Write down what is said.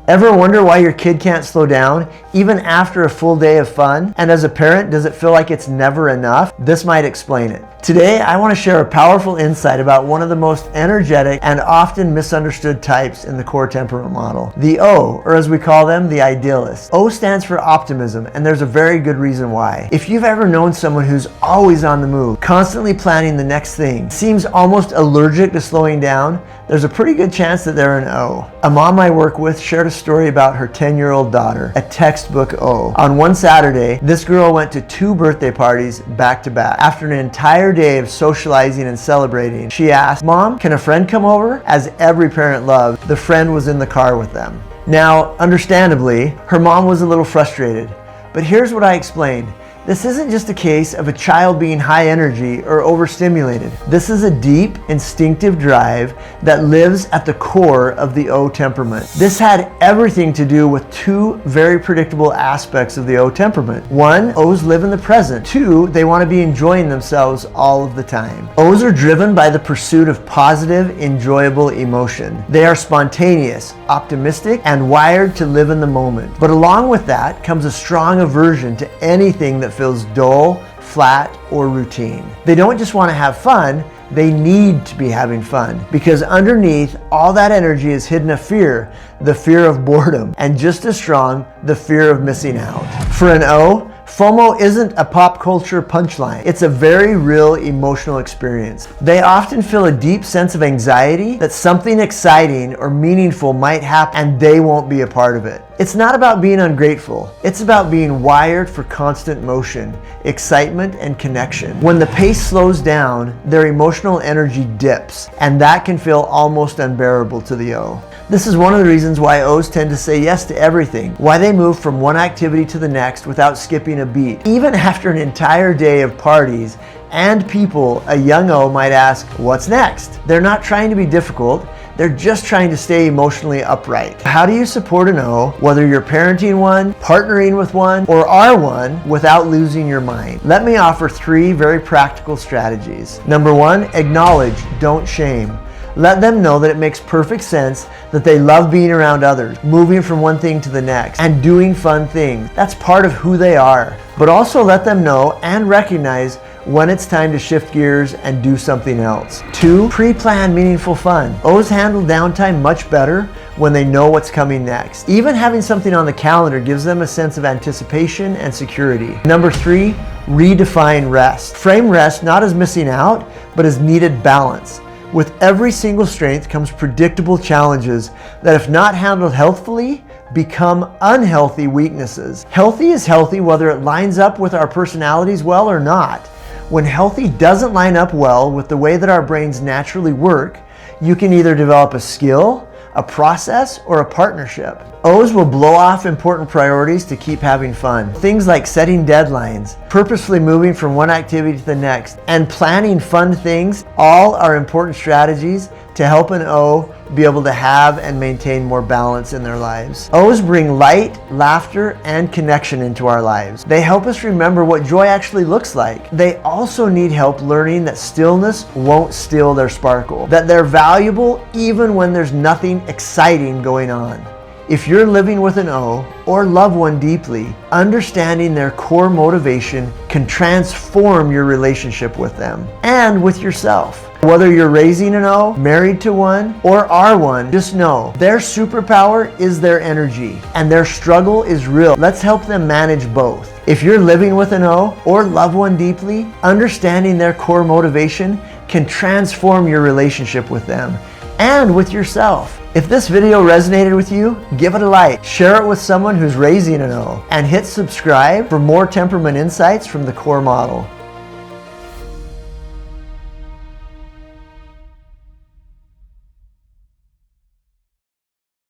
Ever wonder why your kid can't slow down, even after a full day of fun? And as a parent, does it feel like it's never enough? This might explain it. Today, I want to share a powerful insight about one of the most energetic and often misunderstood types in the core temperament model, the O, or as we call them, the idealist. O stands for optimism, and there's a very good reason why. If you've ever known someone who's always on the move, constantly planning the next thing, seems almost allergic to slowing down, there's a pretty good chance that they're an O. A mom I work with shared a story about her 10-year-old daughter, a textbook O. On one Saturday, this girl went to 2 birthday parties back to back. After an entire day of socializing and celebrating, she asked, "Mom, can a friend come over?" As every parent loves, the friend was in the car with them. Now, understandably, her mom was a little frustrated, but here's what I explained. This isn't just a case of a child being high energy or overstimulated. This is a deep, instinctive drive that lives at the core of the O temperament. This had everything to do with 2 very predictable aspects of the O temperament. 1, O's live in the present. 2, they want to be enjoying themselves all of the time. O's are driven by the pursuit of positive, enjoyable emotion. They are spontaneous, optimistic, and wired to live in the moment. But along with that comes a strong aversion to anything that feels dull, flat, or routine. They don't just want to have fun, they need to be having fun, because underneath all that energy is hidden a fear, the fear of boredom, and just as strong, the fear of missing out. For an O, FOMO isn't a pop culture punchline. It's a very real emotional experience. They often feel a deep sense of anxiety that something exciting or meaningful might happen and they won't be a part of it. It's not about being ungrateful. It's about being wired for constant motion, excitement, and connection. When the pace slows down, their emotional energy dips, and that can feel almost unbearable to the O. This is one of the reasons why O's tend to say yes to everything, why they move from one activity to the next without skipping a beat. Even after an entire day of parties and people, a young O might ask, "What's next?" They're not trying to be difficult, they're just trying to stay emotionally upright. How do you support an O, whether you're parenting one, partnering with one, or are one, without losing your mind? Let me offer 3 very practical strategies. Number 1, acknowledge, don't shame. Let them know that it makes perfect sense that they love being around others, moving from one thing to the next, and doing fun things. That's part of who they are. But also let them know and recognize when it's time to shift gears and do something else. 2, pre-plan meaningful fun. O's handle downtime much better when they know what's coming next. Even having something on the calendar gives them a sense of anticipation and security. Number 3, redefine rest. Frame rest not as missing out, but as needed balance. With every single strength comes predictable challenges that, if not handled healthfully, become unhealthy weaknesses. Healthy is healthy whether it lines up with our personalities well or not. When healthy doesn't line up well with the way that our brains naturally work, you can either develop a skill, a process, or a partnership. O's will blow off important priorities to keep having fun. Things like setting deadlines, purposefully moving from one activity to the next, and planning fun things all are important strategies to help an O be able to have and maintain more balance in their lives. O's bring light, laughter, and connection into our lives. They help us remember what joy actually looks like. They also need help learning that stillness won't steal their sparkle, that they're valuable even when there's nothing exciting going on. If you're living with an O or love one deeply, understanding their core motivation can transform your relationship with them and with yourself. Whether you're raising an O, married to one, or are one, just know their superpower is their energy and their struggle is real. Let's help them manage both. If you're living with an O or love one deeply, understanding their core motivation can transform your relationship with them and with yourself. If this video resonated with you, give it a like, share it with someone who's raising an O, and hit subscribe for more temperament insights from the core model.